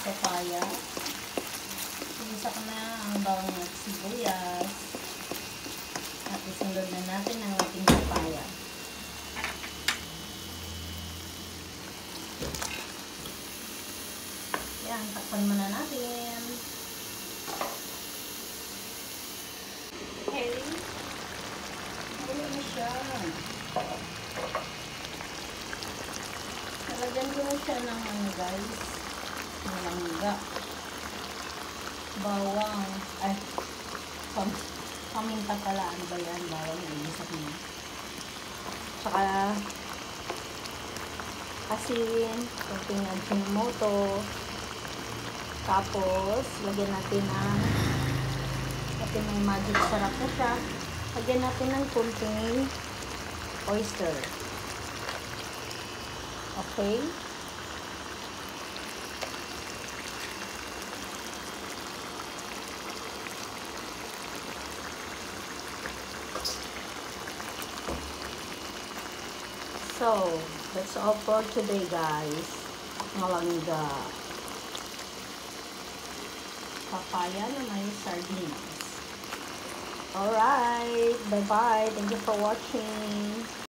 papaya. Igisa ko na ang bawang at sibuyas. At isunod na natin ang ating papaya. Yan, takpan muna natin. Okay. Wala na siya. Nalagyan ko na siya ng ano guys. Ng langga. Bawang. Ay. Paminta pala. Ano ba yan? Bawang. Inisap niya. Tsaka asin. Kunting ajinomoto. Tapos, lagyan natin ng may magic sarap na siya. Lagyan natin ng kunting oyster. Okay? So, that's all for today guys. Malangga. Papaya na may sardines. Alright, bye-bye. Thank you for watching.